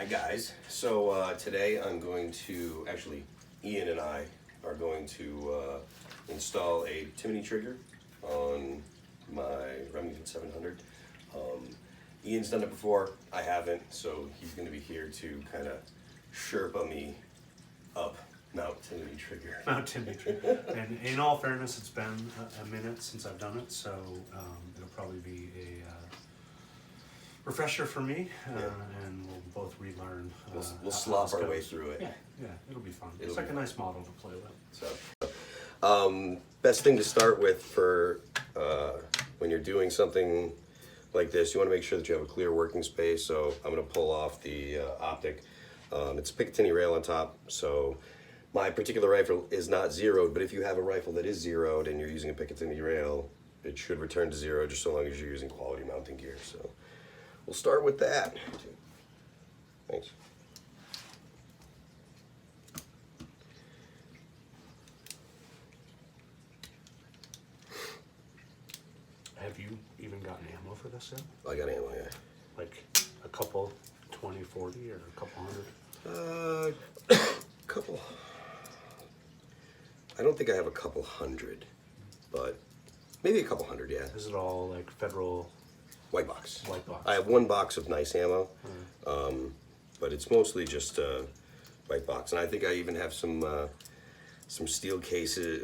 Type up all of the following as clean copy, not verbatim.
Hi guys, so today I'm going to, actually Ian and I are going to install a Timney trigger on my Remington 700. Ian's done it before, I haven't, so he's going to be here to kind of Sherpa me up Mount Timney trigger. Mount Timney trigger. And in all fairness, it's been a minute since I've done it, so it'll probably be a refresher for me, and we'll both relearn. We'll slop our way through it. Yeah, it'll be fun. It's like a nice model to play with. So, best thing to start with for when you're doing something like this, you want to make sure that you have a clear working space. So I'm going to pull off the optic. It's a Picatinny rail on top, so my particular rifle is not zeroed, but if you have a rifle that is zeroed and you're using a Picatinny rail, it should return to zero just so long as you're using quality mounting gear. So we'll start with that. Thanks. Have you even gotten ammo for this yet? I got ammo, yeah. Like a couple 20, 40, or a couple hundred? Couple. I don't think I have a couple hundred, but maybe a couple hundred, yeah. Is it all like federal? White box. White box. I have one box of nice ammo, but it's mostly just white box, and I think I even have some steel cased. Oh,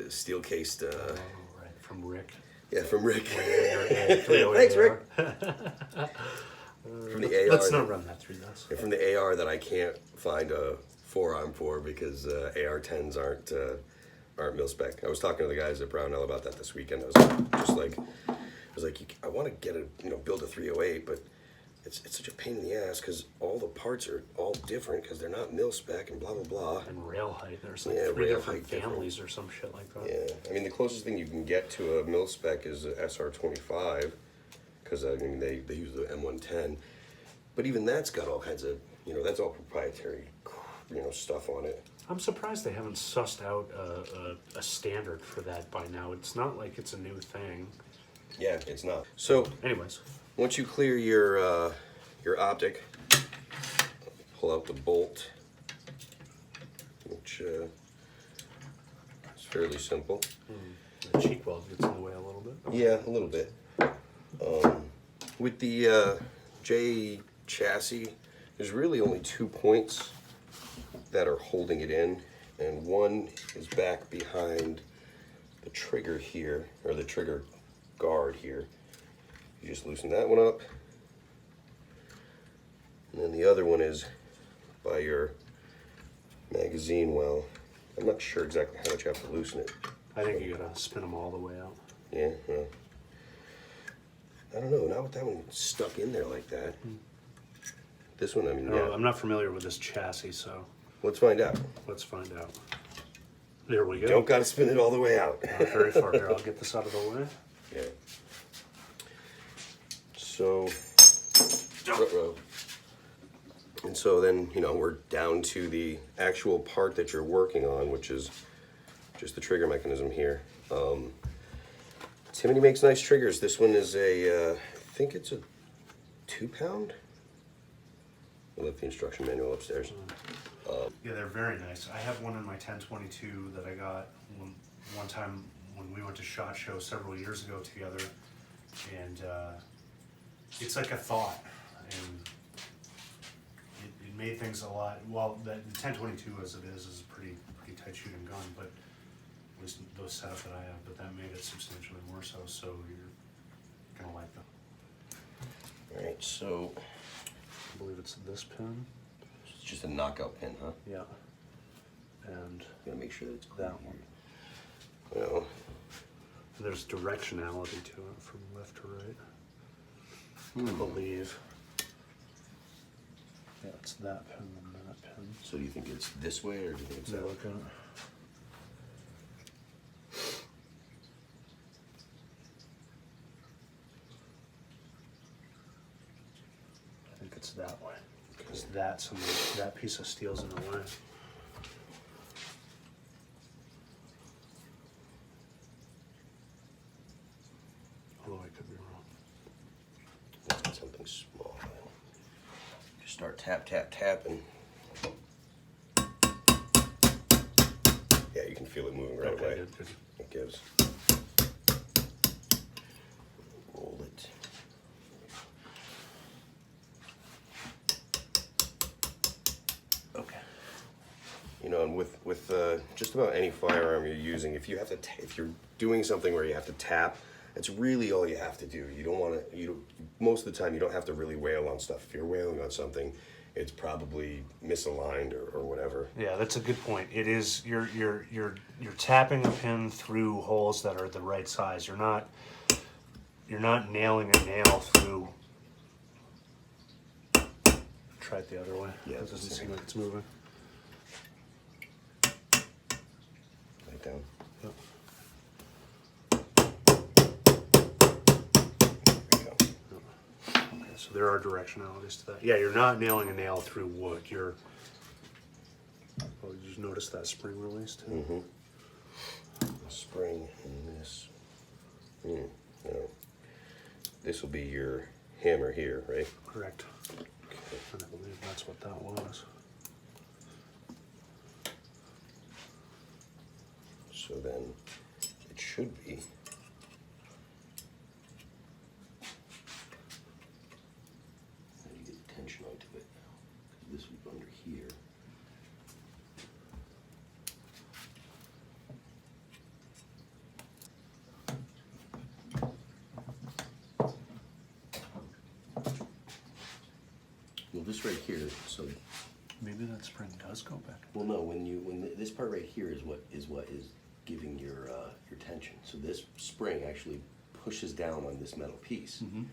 right, from Rick. Yeah, from Rick. Thanks, Rick. From the AR. Let's not run that through this. From the AR that I can't find a forearm for because AR-10s aren't mil spec. I was talking to the guys at Brownells about that this weekend. I was like, I want to get build a 308, but it's such a pain in the ass because all the parts are all different because they're not mil spec and blah blah blah. And rail height, there's like three different families or some shit like that. Yeah, I mean the closest thing you can get to a mil spec is a SR25 because I mean they use the M110, but even that's got all kinds of that's all proprietary stuff on it. I'm surprised they haven't sussed out a standard for that by now. It's not like it's a new thing. Yeah, it's not. So, anyways, once you clear your optic, pull out the bolt, which is fairly simple. The cheek weld gets in the way a little bit. Yeah, a little bit. With the J chassis, there's really only 2 points that are holding it in, and one is back behind the trigger here, or the trigger guard here. You just loosen that one up, and then the other one is by your magazine well. I'm not sure exactly how much you have to loosen it. I think you gotta spin them all the way out. Yeah, well, I don't know, not with that one stuck in there like that. This one, I mean, yeah. I'm not familiar with this chassis, so Let's find out. let's find out. There we go. Don't gotta spin it all the way out. Not very far here. I'll get this out of the way. Yeah. So, and so then, we're down to the actual part that you're working on, which is just the trigger mechanism here. Timney makes nice triggers. This one is I think it's a 2-pound. I left the instruction manual upstairs. Yeah, they're very nice. I have one in my 1022 that I got one time when we went to SHOT Show several years ago together, and it's like a thought, and it made things a lot. Well, the 1022 as it is a pretty tight shooting gun, but at least those setup that I have. But that made it substantially more so. So you're gonna like them. All right, so I believe it's this pin. it's just a knockout pin, huh? Yeah. And Gotta make sure that it's that one. Well, There's directionality to it from left to right. I believe. Yeah, it's that pin and that pin. so do you think it's this way or do you think it's So that? look at it. I think it's that way. Because that piece of steel's in the way. Although I could be wrong. Something small. Just start tapping. Yeah, you can feel it moving right away. Good. It gives. Roll it. Okay. You know, and with just about any firearm you're using, if you have to, if you're doing something where you have to tap, that's really all you have to do. You don't want to. Most of the time, you don't have to really wail on stuff. If you're wailing on something, it's probably misaligned or whatever. Yeah, that's a good point. It is you're tapping a pin through holes that are the right size. You're not nailing a nail through. Try it the other way. Yeah, It doesn't seem like it's moving. Right down. Yep. There we go. Okay, so there are directionalities to that. Yeah, you're not nailing a nail through wood. You're. Oh, did you notice that spring release too? Mm-hmm. The spring and this. No. This will be your hammer here, right? Correct. Okay. And I believe that's what that was. So then it should be. Now you get tension onto it now. This will be under here. Well, this right here, so Maybe that spring does go back. well, no, this part right here is what is giving your tension. So this spring actually pushes down on this metal piece. Mm-hmm.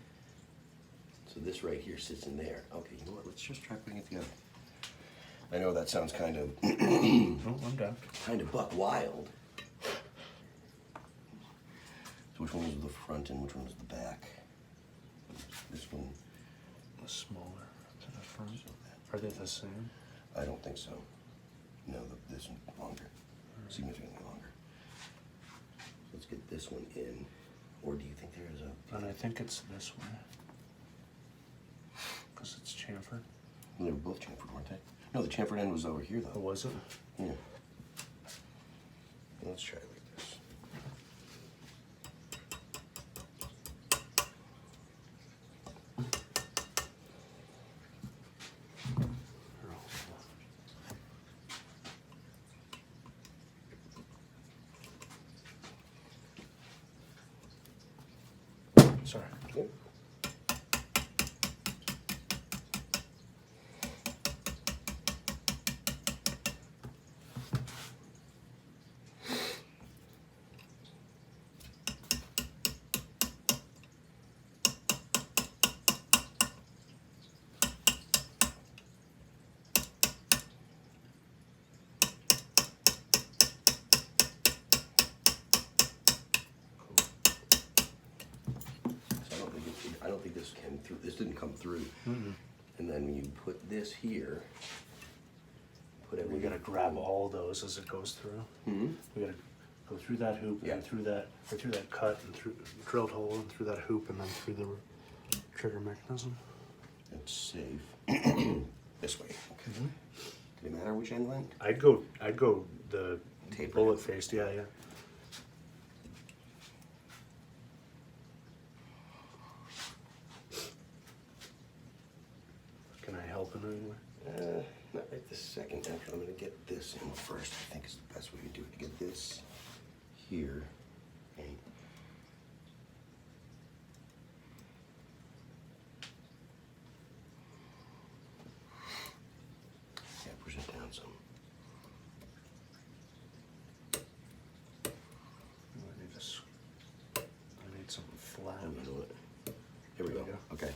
So this right here sits in there. Okay, you know what? Let's just try putting it together. I know that sounds kind of Oh, I'm down. kind of buck wild. So which one was the front and which one was the back? This one. The smaller to the front. Are they the same? I don't think so. No, this one's longer, significantly longer. Let's get this one in. Or do you think there is a? And I think it's this one. Because it's chamfered. They were both chamfered, weren't they? No, the chamfered end was over here, Or though. was it? Yeah. Let's try it like this. Sorry. Yep. I don't think this came through. This didn't come through. Mm-hmm. And then when you put this here, put We everything. gotta grab all those as it goes through. Hmm? We gotta go through that hoop and Yeah. then through that cut and through drilled hole and through that hoop and then through the trigger mechanism. It's safe. This way. Okay. Mm-hmm. Did it matter which end went? I'd go the Tapered bullet end. faced. Yeah, yeah. Can I help in any way? Not right this second. Actually, I'm going to get this in first. I think is the best way to do it. To get this here. Okay. Yeah, push it down some. I need something flat. Oh, you know what? Here we There go. you go. Okay.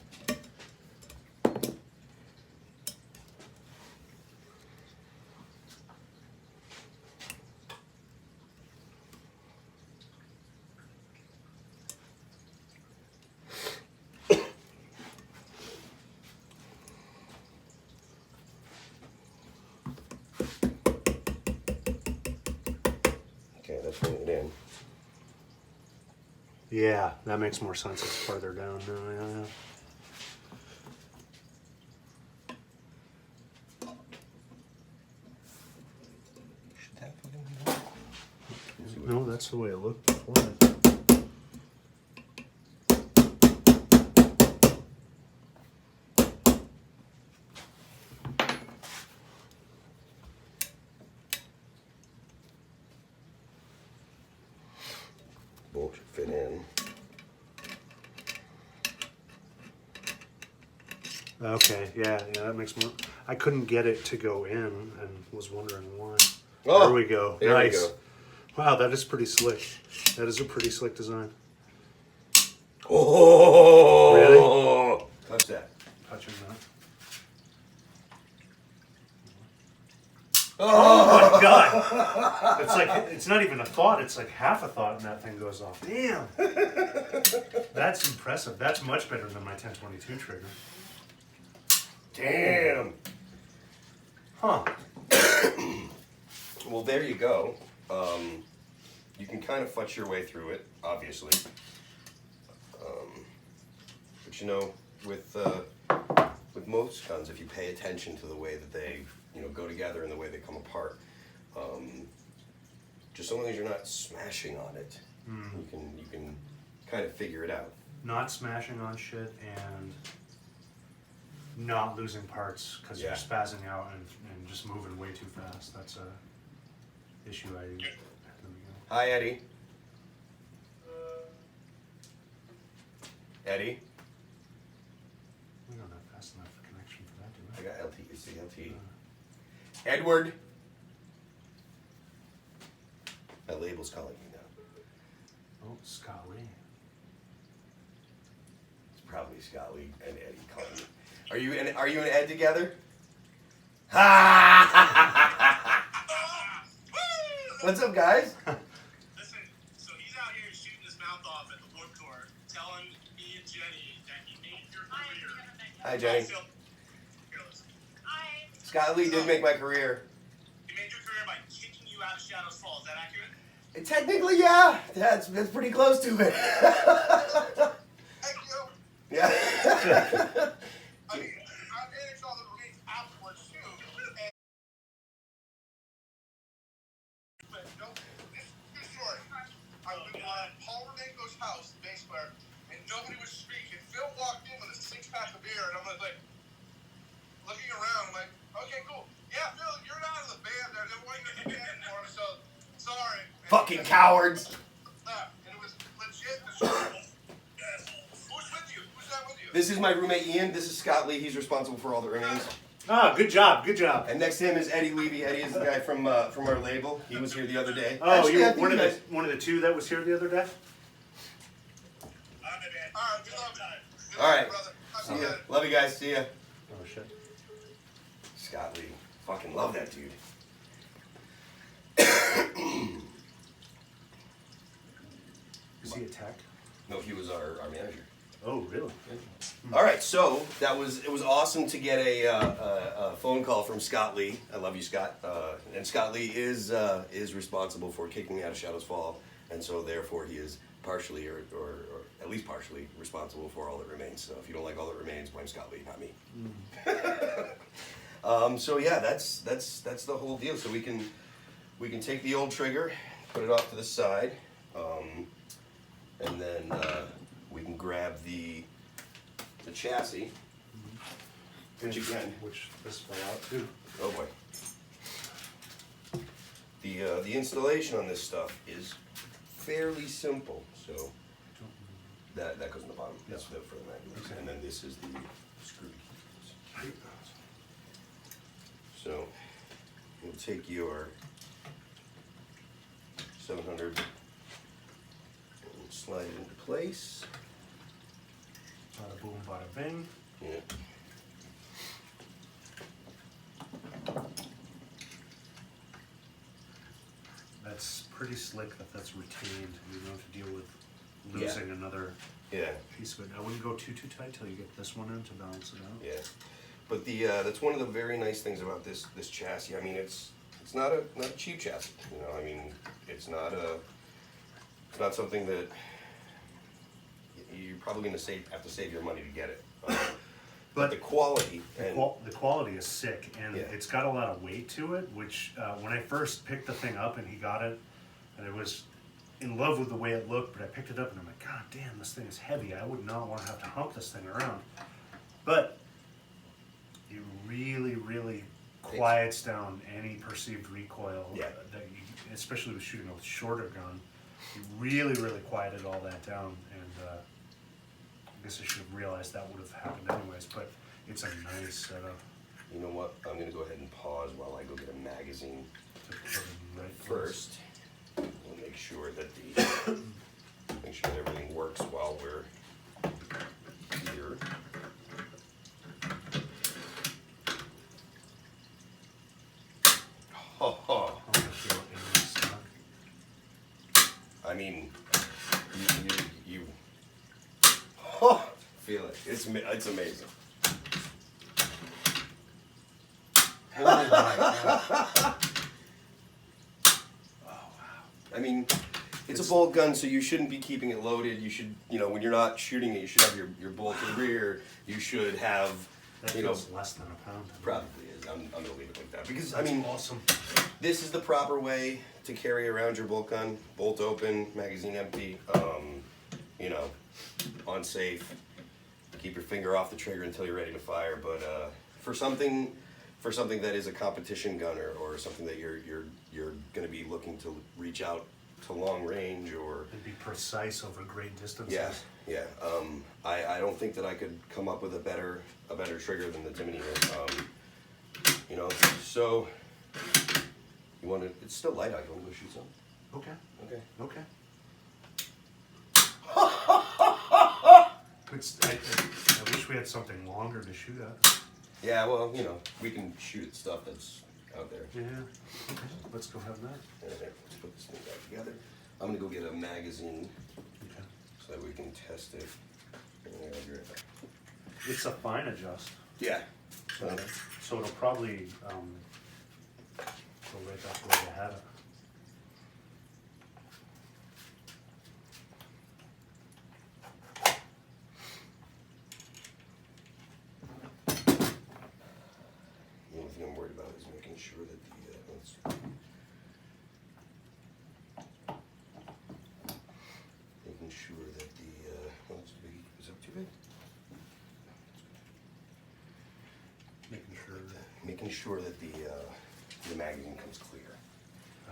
Okay, that's putting it in. Yeah, that makes more sense. It's farther down now. Yeah, yeah. No, that's the way it looked before. Bolt should fit in. Okay, yeah, that makes more. I couldn't get it to go in and was wondering why. Oh, there we go. There nice. we go. Wow, that is pretty slick. That is a pretty slick design. Oh, really? Touch that. Touching that. Oh my god! It's like, it's not even a thought, it's like half a thought and that thing goes off. Damn! That's impressive. That's much better than my 1022 trigger. Damn. Huh. Well, there you go. You can kind of futz your way through it, obviously. But you know, with most guns, if you pay attention to the way that they go together and the way they come apart, just so long as you're not smashing on it, you can kind of figure it out. Not smashing on shit and not losing parts because you're spazzing out and just moving way too fast. That's a issue I use. Hi, Eddie. Eddie? We don't have fast enough connection for that, do we? I got LTE. It's the LTE. Edward. That label's calling me now. Oh, Scott Lee. It's probably Scott Lee and Eddie calling me. Are you and Ed together? Ha! What's up, guys? Listen, so he's out here shooting his mouth off at the Warped Tour, telling me and Jenny that he made your career. Hi, Jenny. Hi. Scott Lee did make my career. He made your career by kicking you out of Shadows Fall. Is that accurate? Technically, yeah. That's pretty close to it. Thank you. Yeah. I mean, I managed all the remains afterwards too. But no, this story. I was at Paul Remenko's house in Bay Square, and nobody was speaking. Phil walked in with a 6-pack of beer, and I'm like looking around, I'm like, okay, cool. Yeah, Phil, you're not in the band. They're wanting to be band anymore, so sorry. Fucking cowards. And it was legit the story. Who's with you? Who's that with you? This is my roommate Ian. This is Scott Lee. He's responsible for all the remains. Ah, good job, good job. And next to him is Eddie Levy. Eddie is the guy from our label. He was here the other day. Oh, Actually, you I were think one of you guys- the two that was here the other day? Alright, good luck. Good All luck, right. brother. See ya. Love you guys. See ya. Oh shit. Scott Lee. Fucking love that dude. Is he a tech? No, he was our manager. Oh, really? All right, so it was awesome to get a phone call from Scott Lee. I love you, Scott. And Scott Lee is responsible for kicking me out of Shadows Fall, and so therefore he is partially or at least partially responsible for all that remains. So if you don't like all that remains, blame Scott Lee, not me. So yeah, that's the whole deal. So we can take the old trigger, put it off to the side, and then we can grab the chassis, which again, Which this fell out too. oh boy. The installation on this stuff is fairly simple. So that goes in the bottom. That's for the magnets, Okay. and then this is the screw. So we'll take your 700 and slide it into place. Bada boom, bada bing. Yeah. That's pretty slick that that's retained. You don't have to deal with losing another Yeah. piece of it. I wouldn't go too tight till you get this one in to balance it out. Yeah, but that's one of the very nice things about this chassis. I mean, it's not a cheap chassis. You know, I mean, it's not something that you're probably going to have to save your money to get it. But the quality The quality is sick, and Yeah. it's got a lot of weight to it, which when I first picked the thing up and he got it, and it was in love with the way it looked, but I picked it up and I'm like, God damn, this thing is heavy. I would not want to have to hump this thing around. But it really, really quiets down any perceived recoil, Yeah. that you, especially with shooting a shorter gun. It really, really quieted all that down, and I guess I should have realized that would have happened anyways, but it's a nice setup. You know what? I'm gonna go ahead and pause while I go get a magazine To put in right first. We'll make sure that everything works while we're here. Oh, I feel it stuck. I mean, you feel it. It's amazing. Oh my God. I mean, it's a bolt gun, so you shouldn't be keeping it loaded. You should, when you're not shooting it, you should have your bolt in rear. You should have, That feels less than a pound. probably is. I'm gonna leave it like that because That's awesome. this is the proper way to carry around your bolt gun. Bolt open, magazine empty. Unsafe. Keep your finger off the trigger until you're ready to fire. But for something that is a competition gun or something that you're going to be looking to reach out to long range or And be precise over great distances. yeah. I don't think that I could come up with a better trigger than the Timney here. So you want to? It's still light out. You want to go shoot some? Okay. Okay. Okay. I wish we had something longer to shoot at. Yeah. Well, we can shoot at stuff that's out there. Yeah. Okay. Let's go have that. Let's put this thing back together. I'm gonna go get a magazine Okay. so that we can test it. And I'll be right back. It's a fine adjust. Yeah. So it'll probably go right back to where you had it. The only thing I'm worried about is making sure that is that too big? Making sure that the magazine comes clear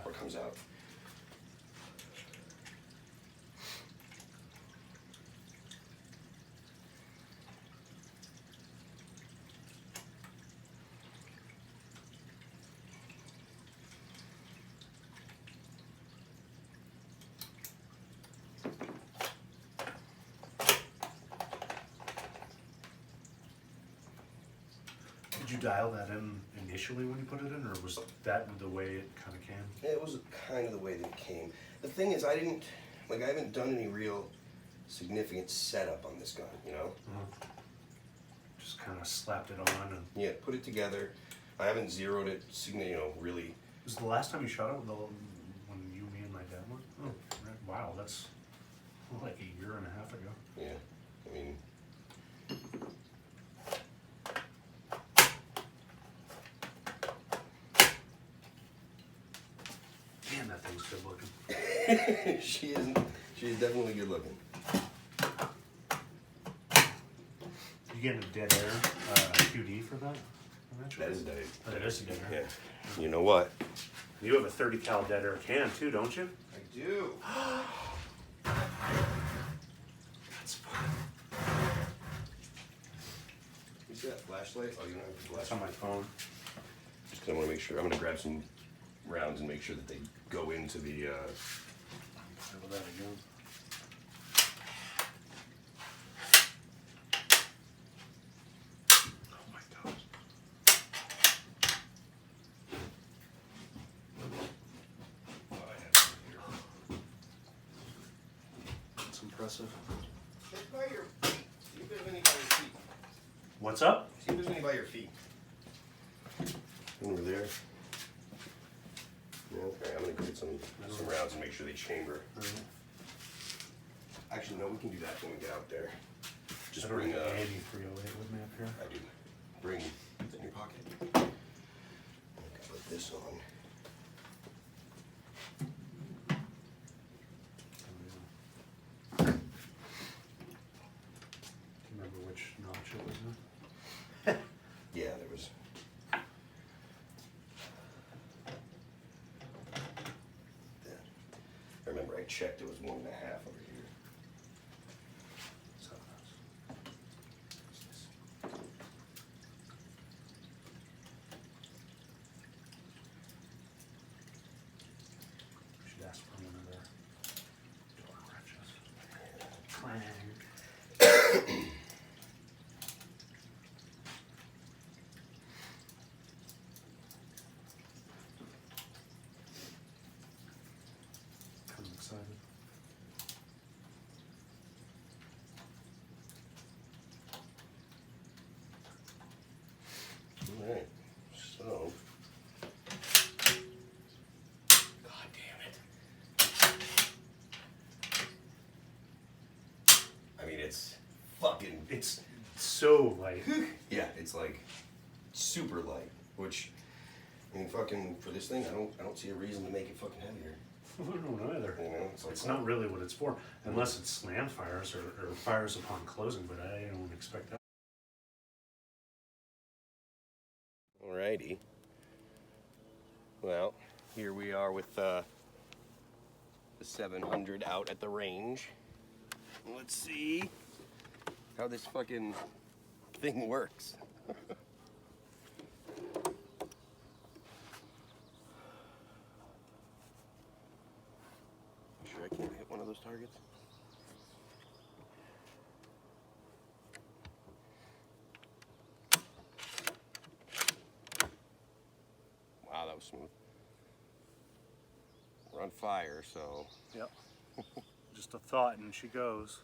or comes out. Did you dial that in initially when you put it in, or was that the way it kind of came? It was kind of the way that it came. The thing is, I haven't done any real significant setup on this gun, Just kind of slapped it on, and Yeah, put it together. I haven't zeroed it, really. was the last time you shot it when you, me, and my dad went? Oh, right. Wow, that's like a year and a half ago. Yeah, I mean, Man, that thing's good looking. she's definitely good looking. You getting a Dead Air QD for that? That is Dead Oh, that is a Dead Air. Yeah. You know what? You have a 30 cal Dead Air can too, don't you? I do. That's fun. You see that flashlight? Oh, you don't have the It's on flashlight. my phone. Just because I want to make sure. I'm going to grab some rounds and make sure that they go into the. Play with that again. Oh my God. That's impressive. Check by your feet. See if there's any by your feet. What's up? See if there's any by your feet. Over there. Yeah, okay, I'm gonna go get some rounds and make sure they chamber. Actually, no, we can do that when we get out there. Just I don't bring have any 308 with me up here. I do. Bring it's in your pocket. I can put this on. checked, it was 1.5 over here. So, should ask for one of their door wrenches. Clang. I'm excited. Alright, so. God damn it. I mean, it's fucking. It's so light. Yeah, it's like super light, which, I mean, fucking, for this thing, I don't see a reason to make it fucking heavier. I don't know either. You know, it's like. It's not really what it's for, unless it's slam fires or fires upon closing, but I don't expect that. Alrighty. Well, here we are with the 700 out at the range. Let's see how this fucking thing works. Sure I can't hit one of those targets? Wow, that was smooth. We're on fire, so. Yep. Just a thought, and she goes.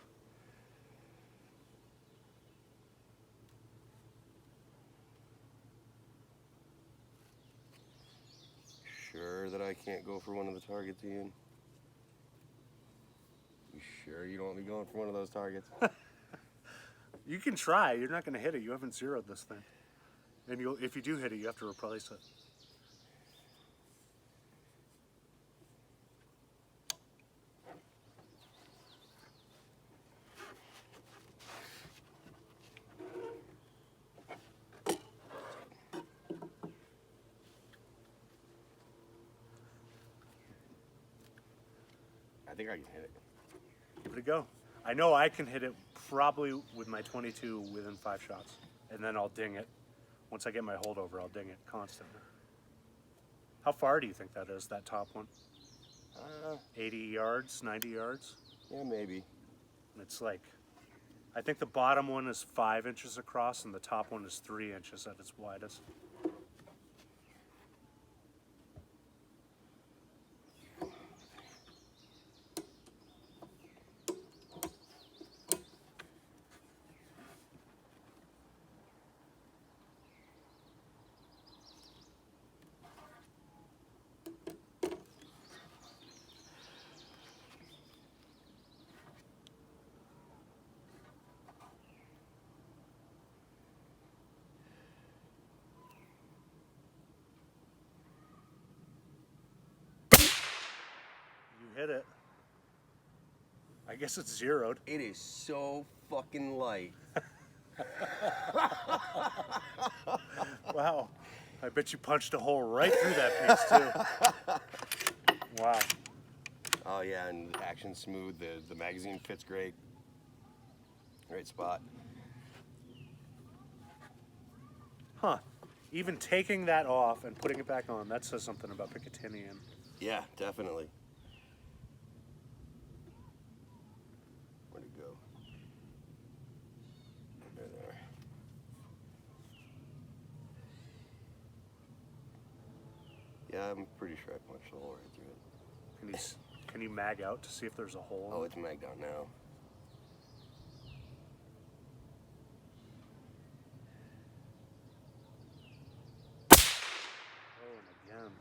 Sure that I can't go for one of the targets, Ian? You sure you don't want me going for one of those targets? You can try. You're not going to hit it. You haven't zeroed this thing. And if you do hit it, you have to replace it. I think I can hit it. Give it a go. I know I can hit it probably with my 22 within 5 shots. And then I'll ding it. Once I get my holdover, I'll ding it constantly. How far do you think that is, that top one? 80 yards, 90 yards? Yeah, maybe. It's like, I think the bottom one is 5 inches across and the top one is 3 inches at its widest. Hit it. I guess it's zeroed. It is so fucking light. Wow. I bet you punched a hole right through that piece too. Wow. Oh yeah, and the action's smooth. The magazine fits great. Great spot. Huh. Even taking that off and putting it back on, that says something about Picatinny. Yeah, definitely. Where'd it go? There. Yeah, I'm pretty sure I punched a hole right through it. Can you mag out to see if there's a hole? Oh, it's magged out now. Oh, and again.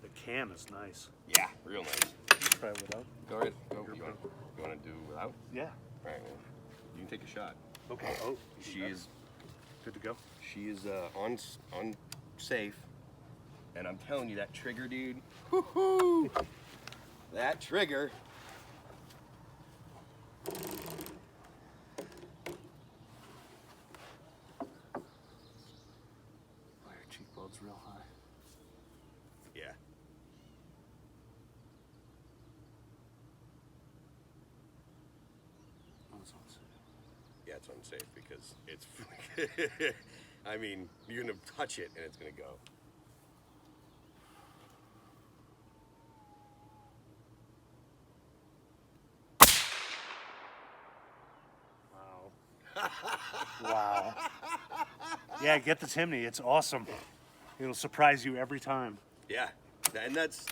The can is nice. Yeah, real nice. Try it without. Go ahead. Go. You want to do without? Yeah. All right, well, you can take a shot. Okay. Oh, She is good to go. She is on safe, and I'm telling you that trigger, dude. Woohoo! That trigger. Your cheekbone's real high. Yeah. that's unsafe because it's. I mean, you're gonna touch it and it's gonna go. Wow. Wow. Yeah, get the Timney. It's awesome. It'll surprise you every time. Yeah, and that's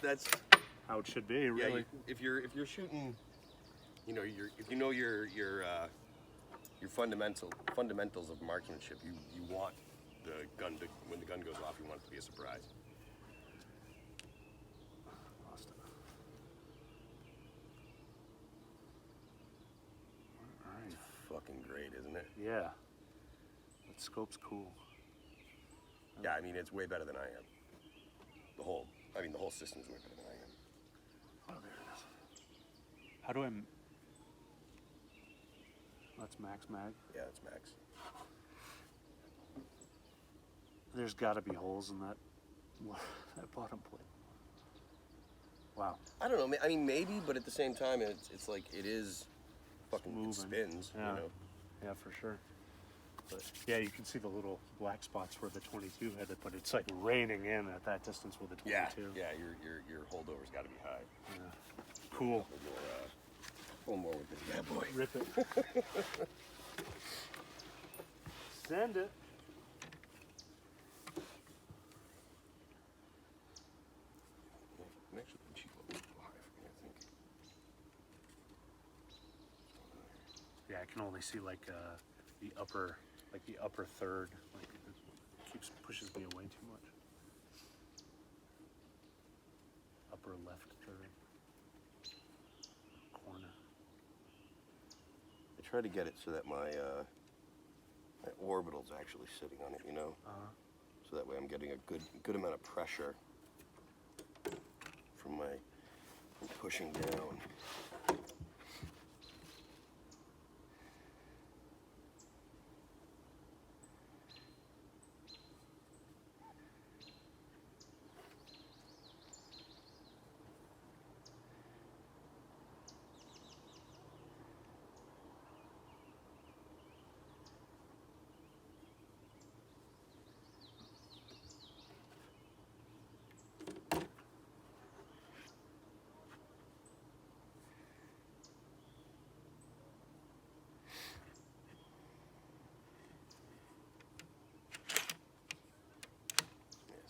How it should be, really. yeah. If you're shooting, you know, if you know your fundamentals of marksmanship, you want the gun to, when the gun goes off, you want it to be a surprise. Lost it. All right. It's fucking great, isn't it? Yeah. That scope's cool. Yeah, I mean, it's way better than I am. The whole system's way better than I am. Oh, there it is. How do I... That's max mag. Yeah, it's max. There's got to be holes in that that bottom plate. Wow. I don't know. I mean, maybe, but at the same time, it's like it is fucking Moving. it spins. Yeah. You know. Yeah, for sure. But yeah, you can see the little black spots where the 22 had it, but it's like raining in at that distance with the 22. Yeah. Your holdover's got to be high. Yeah. Cool. One more with this bad boy. Rip it. Send it. I'm actually put cheap a little high for me, I think. Yeah, I can only see like the upper third. Like it pushes me away too much. Upper left third. Corner. I try to get it so that my orbital's actually sitting on it, you know? So that way I'm getting a good amount of pressure from pushing down.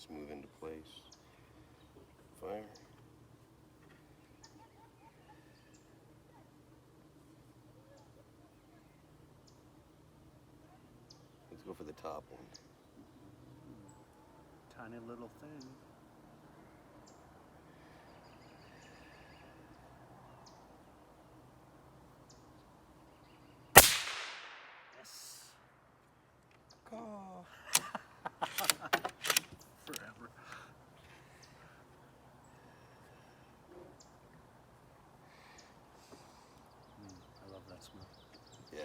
Move into place. Fire. Let's go for the top one. Tiny little thing. Yes. Oh. Forever. I love that smell. Yeah.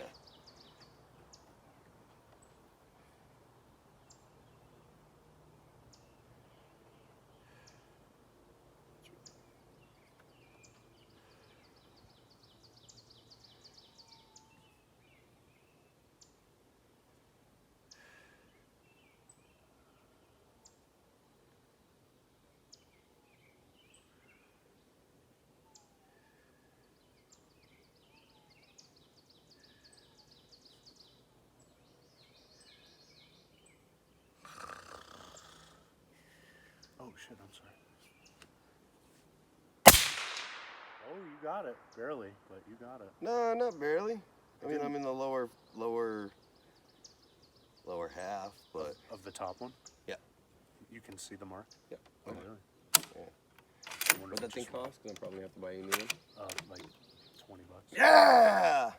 Oh shit, I'm sorry. Oh, you got it. Barely, but you got it. No, not barely. I mean, I'm in the lower half, but Of the top one? yeah. You can see the mark? Yeah. Oh, Okay. really? Yeah. I wonder What that which thing is what. cost? Because I probably have to buy a new one. Like $20. Yeah!